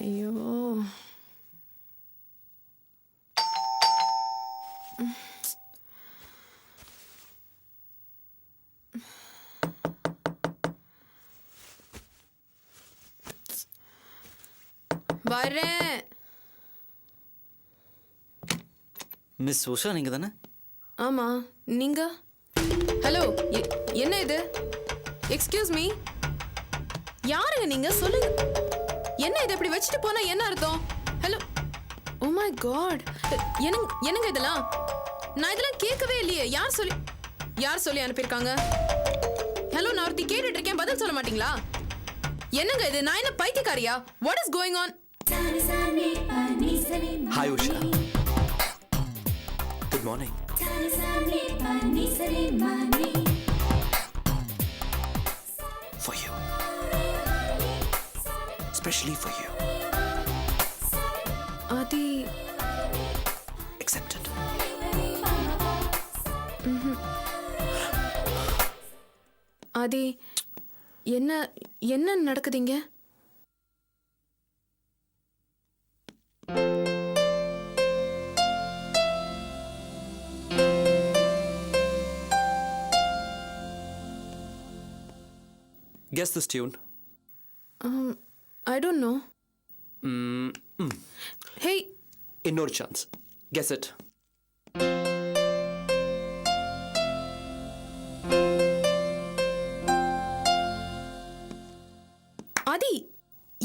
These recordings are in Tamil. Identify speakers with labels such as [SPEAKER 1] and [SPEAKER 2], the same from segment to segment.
[SPEAKER 1] ஐயோ வரேன்.
[SPEAKER 2] மிஸ் உஷா நீங்க தானே?
[SPEAKER 1] ஆமா, நீங்க? ஹலோ, என்ன இது? எக்ஸ்கியூஸ் மீ, யாருங்க நீங்க? சொல்லுங்க. என்ன இது இப்படி வச்சுட்டு போனா என்ன அர்த்தம்? ஹலோ, ஓ மை காட், என்னங்க இதெல்லாம்? நான் இதெல்லாம் கேட்கவே இல்லையே. யார் சொல்லி அனுப்பியிருக்காங்க? ஹலோ, நான் ஒருத்தி கேட்டுட்டு இருக்கேன், பதில் சொல்ல மாட்டீங்களா? என்னங்க இது? நான் என்ன பைத்தியக்காரியா? What is going on?
[SPEAKER 2] Hi Usha. Good morning. For you. Especially for you.
[SPEAKER 1] Aadhi
[SPEAKER 2] Accepted.
[SPEAKER 1] Aadhi, என்ன நடக்குதுங்க?
[SPEAKER 2] Guess this tune.
[SPEAKER 1] I don't know. Hey.
[SPEAKER 2] Innor chance. Guess it.
[SPEAKER 1] ஆதி,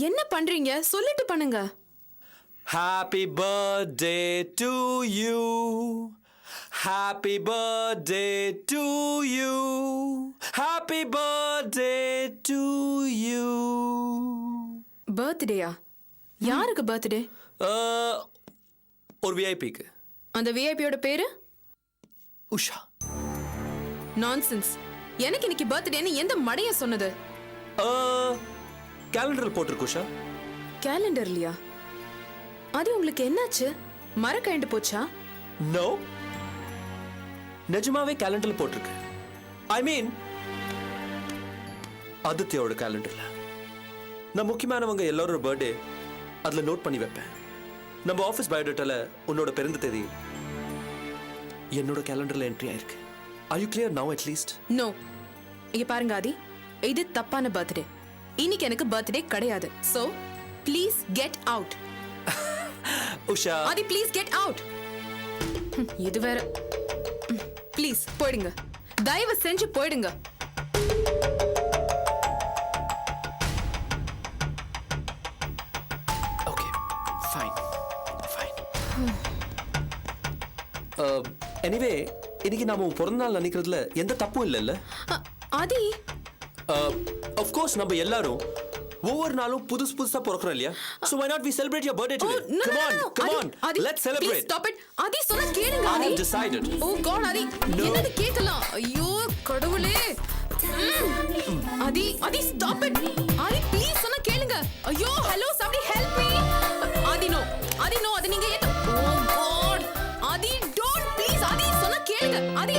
[SPEAKER 1] என்ன பண்றீங்க? சொல்லிட்டு பண்ணுங்க.
[SPEAKER 2] Happy birthday to you. Happy birthday to you. Happy birthday to you.
[SPEAKER 1] பர்த்டேயா? யாருக்கு பர்த்டே?
[SPEAKER 2] ஒரு விஐபிக்கு.
[SPEAKER 1] அந்த விஐபியோட பேரு?
[SPEAKER 2] உஷா.
[SPEAKER 1] நான்சென்ஸ். எனக்கு இன்னைக்கு பர்த்டேன்னு எந்த மடைய சொன்னது?
[SPEAKER 2] கேலண்டரில் போட்டிருக்கு உஷா.
[SPEAKER 1] கேலண்டர்லயா? அது உங்களுக்கு என்னாச்சு? மறக்கண்டு போச்சா?
[SPEAKER 2] நோ, நிஜமாவே கேலண்டரில் போட்டிருக்கு. ஐ மீன் ஆதித்யாவோட கேலண்டர்ல. நான் முக்கியமானவங்க எல்லாரோட பர்த்டே அதுல நோட் பண்ணி வைப்பேன். நம்ம ஆஃபீஸ் பயோடேட்டால உன்னோட பிறந்த தேதி என்னோட கேலண்டர்ல என்ட்ரி ஆயிருக்கு. Are you clear now at least?
[SPEAKER 1] No. இங்க பாருங்க ஆதி, இது தப்பான பர்த்டே. இன்னைக்கு எனக்கு பர்த்டே கிடையாது. So please get out.
[SPEAKER 2] Usha.
[SPEAKER 1] Aadhi, please get out. இது வேற. ப்ளீஸ் போயிடுங்க, தயவு செஞ்சு போயிடுங்க.
[SPEAKER 2] Okay, fine. எனிவே இன்னைக்கு நாம பிறந்த நாள் நினைக்கிறதுல எந்த தப்பும் இல்லைல்ல?
[SPEAKER 1] ஆதி,
[SPEAKER 2] of course நம்ம எல்லாரும் ஒவ்வொரு நாளும் புதுசா பிறக்கிறோம் இல்லையா? So why not we celebrate your birthday today? Come on. Let's celebrate.
[SPEAKER 1] Please stop it. ஆதி, சொன்னா கேளுங்க
[SPEAKER 2] I
[SPEAKER 1] Aadhi.
[SPEAKER 2] have decided.
[SPEAKER 1] Oh God, ஆதி, என்னது கேட்கலாம்? ஐயோ கடவுளே. ஆதி, stop it. ஆதி, please சொன்னா கேளுங்க. ஐயோ, hello, somebody help me. ஆதி, no, அது நீங்க ஏத்த. Oh God, Aadhi, don't please. ஆதி, சொன்னா கேளுங்க. ஆதி,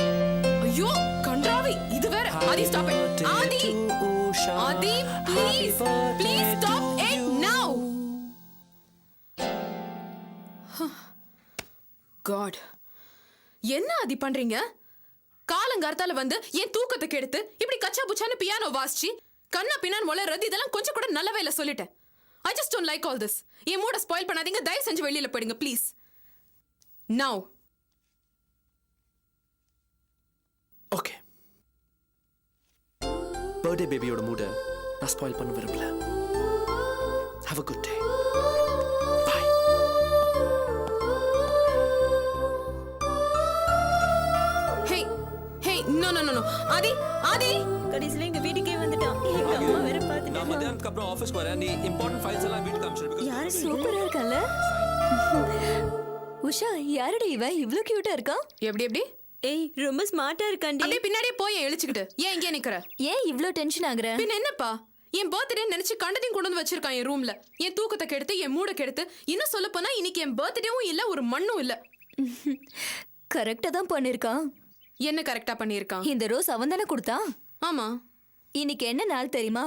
[SPEAKER 1] ஐயோ கன்றாவி, இது வேற. ஆதி, stop it. Aadhi, please stop it now. God, என்ன ஆதி பண்றீங்க? காலங்கார்த்தால வந்து என் தூக்கத்தை கெடுத்து இப்படி கச்சா புச்சான்னு பியானோ வாசிச்சு கண்ணா பின்னான்னு முளறது இதெல்லாம் கொஞ்சம் கூட நல்லவே இல்ல சொல்லிட்டேன். I just don't like all this. என் மூட ஸ்பாயில் பண்ணாதீங்க, தயவு செஞ்சு வெளியில போயிடுங்க ப்ளீஸ். Now.
[SPEAKER 2] Okay. பர்த்டே பேபியோட மூட நான் ஸ்பாயில் பண்ண விரும்பல. Have a good day. Bye.
[SPEAKER 1] Hey, no. ஆதி
[SPEAKER 3] கடைசில எங்க வீட்டுக்கே வந்துட்டான். எங்க அம்மா வேற பாத்துட்டாங்க.
[SPEAKER 2] நான் மத்தியானத்துக்கு அப்புறம் ஆபீஸ்க்கு வரேன். நீ இம்பார்ட்டன்ட் ஃபைல்ஸ் எல்லாம் வீட்டுக்கு அனுப்பிச்சிடு.
[SPEAKER 3] யார் சூப்பரா இருக்கல்ல? உஷா, யாரடி இவ இவ்ளோ கியூட்டா இருக்கா?
[SPEAKER 1] எப்படி?
[SPEAKER 3] ஏய், ரொம்ப ஸ்மார்ட்டா இருக்காண்டி.
[SPEAKER 1] அப்படியே பின்னாடியே போய் எழுச்சிக்கிட்டு ஏன் இங்கே நிக்கிற?
[SPEAKER 3] ஏன் இவ்ளோ டென்ஷன் ஆகுற?
[SPEAKER 1] பின்ன என்னப்பா, என் பர்த்டே நினைச்சு கண்டதையும் கொண்டு வந்து வச்சிருக்கான் என் ரூம்ல. என் தூக்கத்தை கெடுத்து, என் மூட கெடுத்து. இன்னும் சொல்ல போனா இன்னைக்கு என் பர்த்டேவும் இல்ல, ஒரு மண்ணும் இல்ல.
[SPEAKER 3] கரெக்டா தான் பண்ணிருக்கான்.
[SPEAKER 1] என்ன கரெக்டா பண்ணிருக்கான்?
[SPEAKER 3] இந்த ரோஸ் அவன் தானே கொடுத்தான்.
[SPEAKER 1] ஆமா.
[SPEAKER 3] இன்னைக்கு என்ன நாள் தெரியுமா?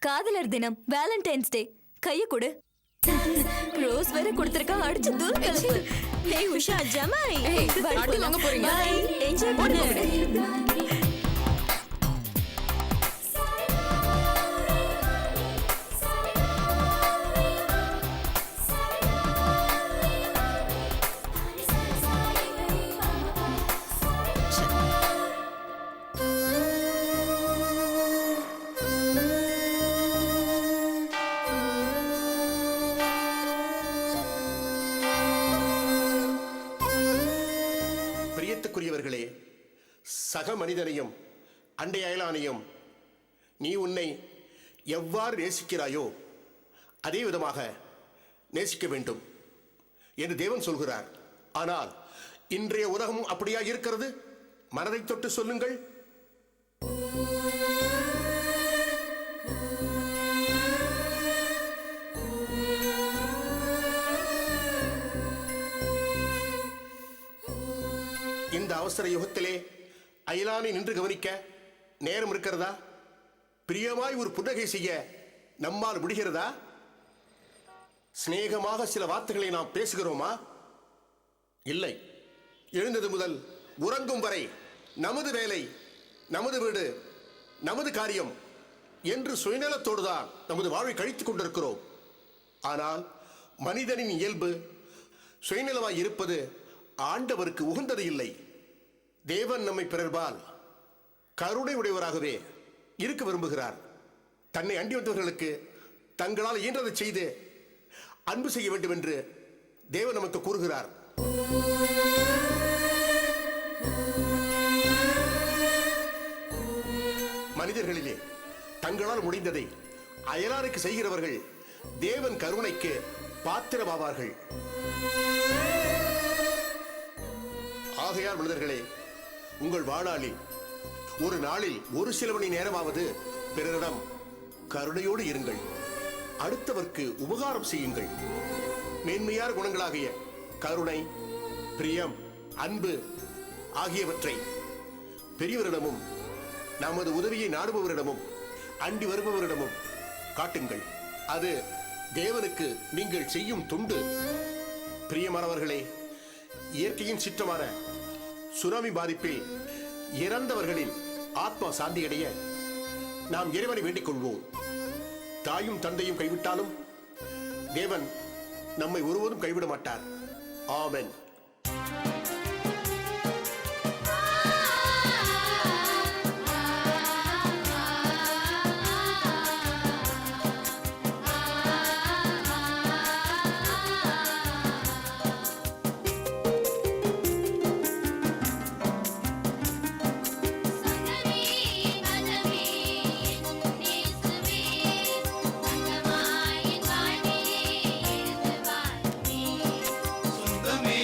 [SPEAKER 3] காதலர் தினம், வேலண்டைன்ஸ் டே. கைய கொடு. ரோஸ் வேற கொடுத்திருக்கா, அடிச்சு தூள் கலப்பு. ஹே உஷா ஜமாய்,
[SPEAKER 1] ஏய், அடி வாங்க போறீங்க.
[SPEAKER 3] என்ஜாய் பண்ணு.
[SPEAKER 4] பிரியத்துக்குரியவர்களே, சக மனிதனையும் அண்டை அயலானையும் நீ உன்னை எவ்வாறு நேசிக்கிறாயோ அதே விதமாக நேசிக்க வேண்டும் என்று தேவன் சொல்கிறார். ஆனால் இன்றைய உலகம் அப்படியா இருக்கிறது? மனதை தொட்டு சொல்லுங்கள். இந்த அவசர யுகத்திலே அயலானை நின்று கவனிக்க நேரம் இருக்கிறதா? பிரியமாய் ஒரு புன்னகை செய்ய நம்மால் முடிகிறதா? சிநேகமாக சில வார்த்தைகளை நாம் பேசுகிறோமா? இல்லை. எழுந்தது முதல் உறங்கும் வரை நமது வேலை, நமது வீடு, நமது காரியம் என்று சுயநலத்தோடுதான் நமது வாழ்வை கழித்துக் கொண்டிருக்கிறோம். ஆனால் மனிதனின் இயல்பு சுயநலமாய் இருப்பது ஆண்டவருக்கு உகந்தது இல்லை. தேவன் நம்மை பிறர்பால் கருணை உடையவராகவே இருக்க விரும்புகிறார். தன்னை அண்டி வந்தவர்களுக்கு தங்களால் இயன்றதை செய்து அன்பு செய்ய வேண்டும் என்று தேவன் நமக்கு கூறுகிறார். மனிதர்களிலே தங்களால் முடிந்ததை அயலாருக்கு செய்கிறவர்கள் தேவன் கருணைக்கு பாத்திரமாவார்கள். ஆகையால் மனிதர்களே, உங்கள் வாழ்நாளில் ஒரு நாளில் ஒரு சில மணி நேரமாவது பிறரிடம் கருணையோடு இருங்கள். அடுத்தவர்க்கு உபகாரம் செய்யுங்கள். மேன்மையான குணங்களாகிய கருணை, பிரியம், அன்பு ஆகியவற்றை பெரியவரிடமும் நமது உதவியை நாடுபவரிடமும் அண்டி வருபவரிடமும் காட்டுங்கள். அது தேவனுக்கு நீங்கள் செய்யும் தொண்டு. பிரியமானவர்களே, இயற்கையின் சிற்றமான சுனாமி பாதிப்பில் இறந்தவர்களின் ஆத்மா சாந்தியடைய நாம் இறைவனை வேண்டிக் கொள்வோம். தாயும் தந்தையும் கைவிட்டாலும் தேவன் நம்மை ஒருவரும் கைவிட மாட்டார். ஆமென்.
[SPEAKER 5] சொந்தமே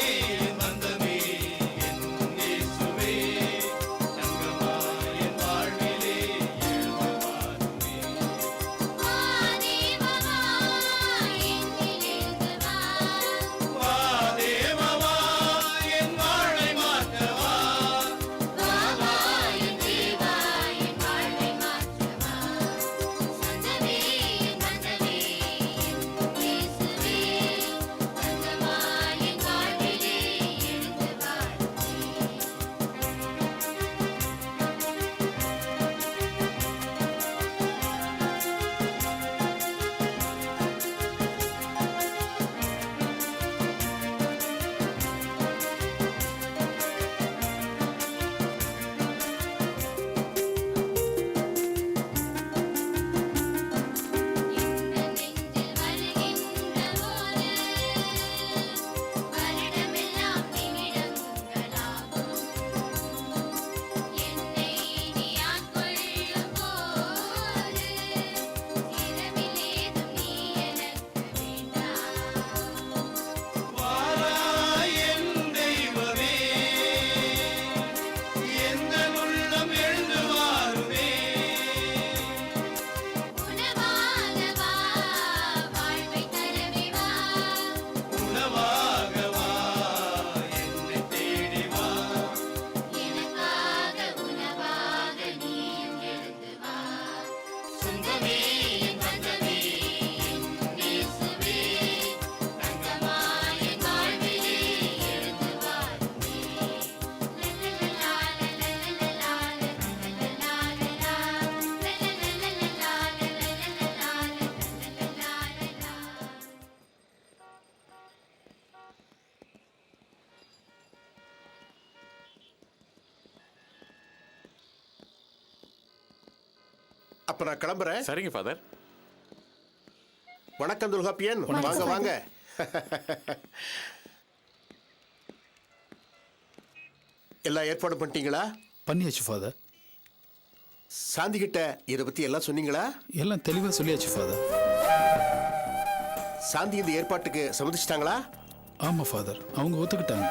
[SPEAKER 4] அப்ப நான் கிளம்புறேன்.
[SPEAKER 5] சரிங்க ஃபாதர்.
[SPEAKER 4] வணக்கம் தொல்காப்பியன். வாங்க வாங்க. எல்லாம் ஏற்பாடு பண்ணிட்டீங்களா?
[SPEAKER 6] பண்ணியாச்சு ஃபாதர்.
[SPEAKER 4] சாந்தி கிட்ட இதை பத்தி எல்லாம் சொன்னீங்களா?
[SPEAKER 6] எல்லாம் தெளிவாக சொல்லியாச்சு ஃபாதர்.
[SPEAKER 4] சாந்தி இந்த ஏற்பாட்டுக்கு சம்மதிச்சிட்டாங்களா?
[SPEAKER 6] ஆமாம் ஃபாதர், அவங்க ஒத்துக்கிட்டாங்க.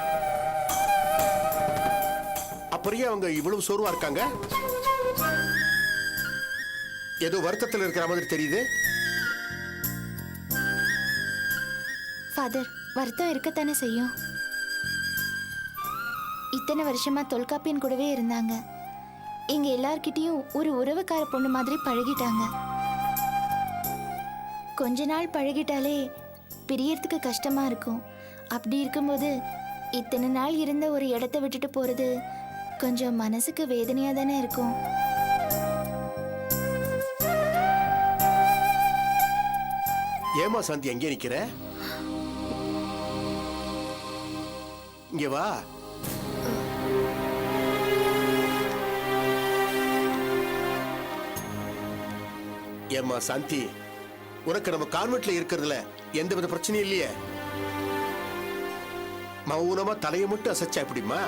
[SPEAKER 4] அப்படியே அவங்க இவ்வளவு சோர்வா இருக்காங்க? ஏதோ வருத்தத்தில் இருக்கிற மாதிரி தெரியுது.
[SPEAKER 3] ஃபாதர், வருத்தம் இருக்கத்தானே செய்யும். இத்தனை வருஷமா தொல்காப்பியன் கூடவே இருந்தாங்க. இங்க எல்லார்கிட்டயும் ஒரு உறவுக்கார பொண்ணு மாதிரி பழகிட்டாங்க. கொஞ்ச நாள் பழகிட்டாலே பிரியறதுக்கு கஷ்டமா இருக்கும். அப்படி இருக்கும்போது இத்தனை நாள் இருந்த ஒரு இடத்த விட்டுட்டு போறது கொஞ்சம் மனசுக்கு வேதனையா தானே இருக்கும்.
[SPEAKER 4] ஏமா சாந்தி எங்கே நிக்கிற? இங்க வா. ஏமா சாந்தி, உனக்கு நம்ம கான்வென்ட்ல இருக்கிறதுல எந்தவித பிரச்சனையும் இல்லையே? மௌனமா தலையை மட்டும் அசைச்சா எப்படிமா?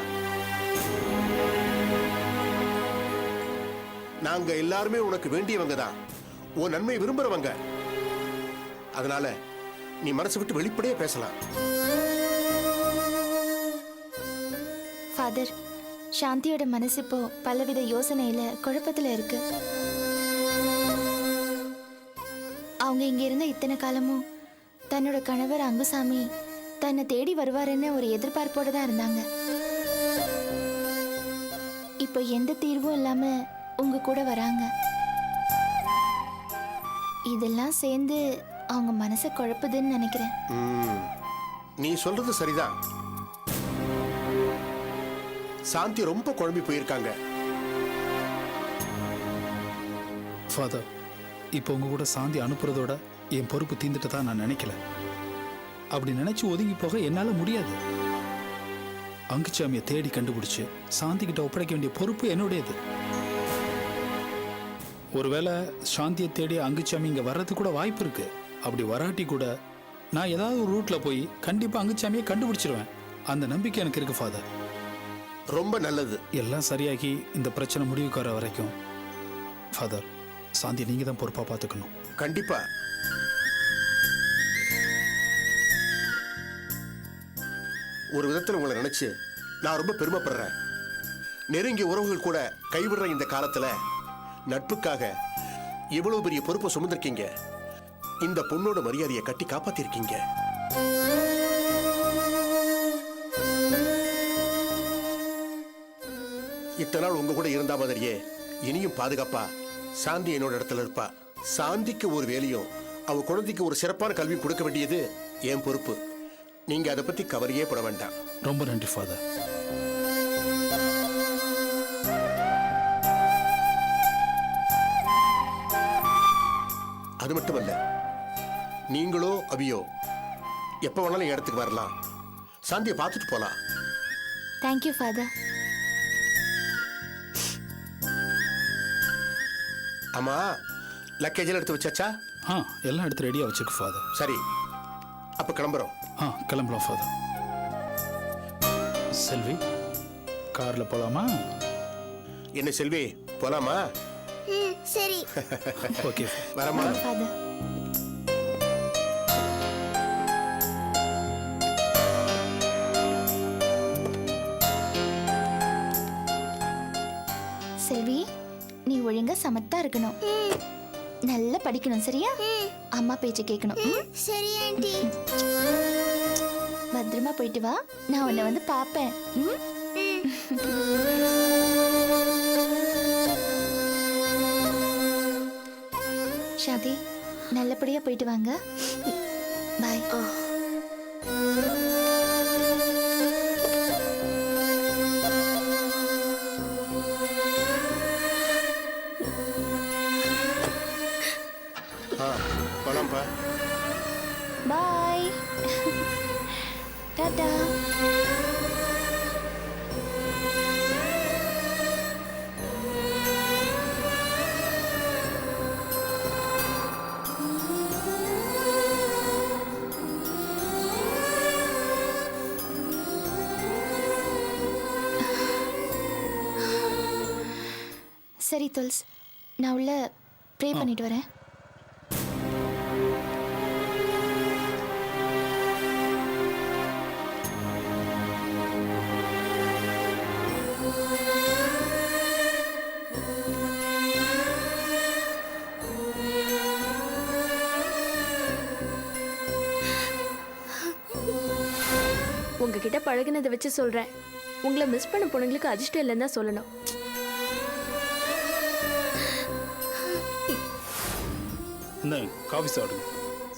[SPEAKER 4] நாங்க எல்லாருமே உனக்கு வேண்டியவங்க தான், உன் நன்மை விரும்புறவங்க. அதனால நீ மனசு விட்டு வெளிப்படையா பேசலாம்.
[SPEAKER 3] ஃபாதர், சாந்தியோட மனசு இப்போ பலவித யோசனையில குழப்பத்துல இருக்கு. அவங்க இங்க இருந்த இத்தனை காலமும் தன்னோட கணவர் அங்குசாமி தன்னை தேடி வருவாருன்னு ஒரு எதிர்பார்ப்போட தான் இருந்தாங்க. இப்போ எந்த தீர்வும் இல்லாம உங்க கூட வராங்க. இதெல்லாம் சேர்ந்து அவங்க மனசை குழப்புதுன்னு நினைக்கிறேன்.
[SPEAKER 4] நீ சொல்றது சரிதான். சாந்தி ரொம்ப குழம்பி போயிருக்காங்க.
[SPEAKER 6] ஃபாதர், இப்போ உங்க கூட சாந்தி அனுப்புறதோட என் பொறுப்பு தீர்ந்துட்டு தான் நான் நினைக்கல. அப்படி நினைச்சு ஒதுங்கி போக என்னால முடியாது. அங்குச்சாமியை தேடி கண்டுபிடிச்சு சாந்தி கிட்ட ஒப்படைக்க வேண்டிய பொறுப்பு என்னுடையது. ஒருவேளை சாந்தியை தேடி அங்குச்சாமி இங்க வர்றது கூட வாய்ப்பு இருக்கு. அப்படி வராட்டி கூட நான் ஏதாவது ஒரு ரூட்ல போய் கண்டிப்பா அங்குச்சாமியை கண்டுபிடிச்சிருவேன். அந்த நம்பிக்கை எனக்கு இருக்கு ஃபாதர்.
[SPEAKER 4] ரொம்ப நல்லது.
[SPEAKER 6] எல்லாம் சரியாகி இந்த பிரச்சனை முடிவுக்கு வர வரைக்கும் ஃபாதர், சாந்தி நீங்க தான் பொறுப்பா பார்த்துக்கணும்.
[SPEAKER 4] கண்டிப்பா. ஒரு விதத்தில் உங்களை நினைச்சு நான் ரொம்ப பெருமைப்படுறேன். நெருங்கிய உறவுகள் கூட கைவிடுற இந்த காலத்துல நட்புக்காக இவ்வளவு பெரிய பொறுப்பை சுமந்திருக்கீங்க. இந்த பொண்ணோட மரியாதையை கட்டி காப்பாத்திருக்கீங்க. இத்தனை நாள் உங்க கூட இருந்தா மாதிரியே இனியும் பாதுகாப்பா சாந்தி என்னோட இடத்துல இருப்பா. சாந்திக்கு ஒரு வேலையும் அவ குழந்தைக்கு ஒரு சிறப்பான கல்வி கொடுக்க வேண்டியது என் பொறுப்பு. நீங்க அதை பத்தி கவலையே பட வேண்டாம்.
[SPEAKER 6] ரொம்ப நன்றி ஃபாதர்.
[SPEAKER 4] அது மட்டுமல்ல, நீங்களோ அபியோ எப்ப வேணாலும் என் இடத்துக்கு வரலாம். சாந்தியை பார்த்துட்டு போலாம்.
[SPEAKER 3] Thank you father.
[SPEAKER 4] ஆமா, லக்கேஜ் எல்லாம் எடுத்து வச்சாச்சா?
[SPEAKER 6] எல்லாம் எடுத்து ரெடியா வச்சிருக்கு ஃபாதர்.
[SPEAKER 4] சரி, அப்ப கிளம்புறோம்.
[SPEAKER 6] கிளம்பலாம் ஃபாதர். செல்வி, கார்ல போலாமா?
[SPEAKER 4] என்ன செல்வி, போலாமா?
[SPEAKER 3] சரி.
[SPEAKER 6] ஓகே
[SPEAKER 4] வரமா?
[SPEAKER 3] ஃபாதர். செல்வி, நீ ஒழுங்கா சமத்தா இருக்கணும். நல்லா படிக்கணும், சரியா? அம்மா பேச்ச கேட்கணும்.
[SPEAKER 7] சரி ஆண்டி.
[SPEAKER 3] பத்திரமா போயிட்டு வா, நான் உன்னை வந்து பாப்பேன். ஷாதி, நல்லபடியா போயிட்டு வாங்க. பாய்.
[SPEAKER 4] போலாம்ப்பா.
[SPEAKER 3] பாய். டாடா. சரி துல்ஸ், நான் உள்ள ப்ரே பண்ணிட்டு வரேன்.
[SPEAKER 5] உங்ககிட்ட பழகினதை வச்சு சொல்றேன், உங்களை மிஸ் பண்ண பொண்ணுங்களுக்கு அதிர்ஷ்டம் இல்லைன்னு தான் சொல்லணும்.
[SPEAKER 6] இந்த காஃபி சாப்பிடுங்க.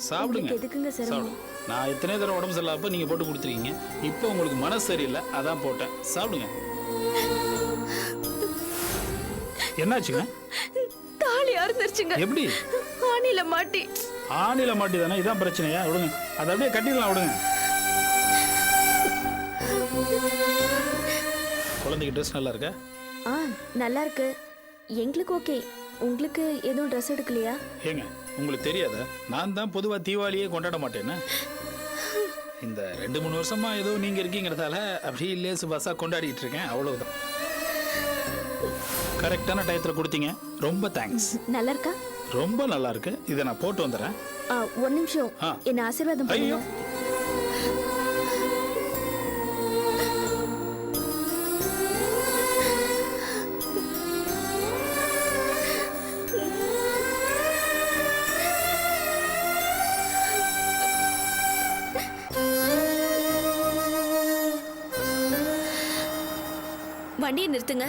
[SPEAKER 6] சாப்பிடுங்க.
[SPEAKER 5] உங்களுக்கு எதுக்குங்க சிரமம்?
[SPEAKER 6] சாப்பிடுங்க. நான் எத்தனை தடவை உடம்பு சரியில்லாப்ப நீங்க போட்டு கொடுத்துருக்கீங்க. இப்போ உங்களுக்கு மனசு சரியில்லை, அதான் போட்டேன். சாப்பிடுங்க. என்னாச்சுங்க?
[SPEAKER 5] தாலி அறுந்துருச்சுங்க.
[SPEAKER 6] எப்படி?
[SPEAKER 5] ஆணில மாட்டி.
[SPEAKER 6] ஆணில மாட்டி தானே, இதான் பிரச்சனையா? விடுங்க, அதை அப்படியே கட்டிடலாம். விடுங்க. குழந்தைக்கு ட்ரெஸ் நல்லா இருக்கா?
[SPEAKER 5] ஆ நல்லா இருக்கு. எங்களுக்கு ஓகே. உங்களுக்கு எதுவும் ட்ரெஸ் எடுக்கலையா?
[SPEAKER 6] ஏங்க, உங்களுக்கு தெரியாதா? நான் தான் பொதுவாக தீபாவளியே கொண்டாட மாட்டேன்னு. இந்த 2-3 வருஷமா ஏதோ நீங்க இருக்கீங்கிறதால அப்படியே லேசு பஸ்ஸாக கொண்டாடிட்டு இருக்கேன், அவ்வளவுதான். கரெக்டான டயத்தில் கொடுத்தீங்க, ரொம்ப தேங்க்ஸ்.
[SPEAKER 5] நல்லா இருக்கா?
[SPEAKER 6] ரொம்ப நல்லா இருக்கு. இதை நான் போட்டு வந்துடுறேன்.
[SPEAKER 5] ஒரு நிமிஷம்,
[SPEAKER 6] ஆ.
[SPEAKER 5] என்ன ஆசீர்வாதம்
[SPEAKER 6] ஐயோ,
[SPEAKER 5] பண்ணுங்க. வண்டியை நிறுத்துங்க.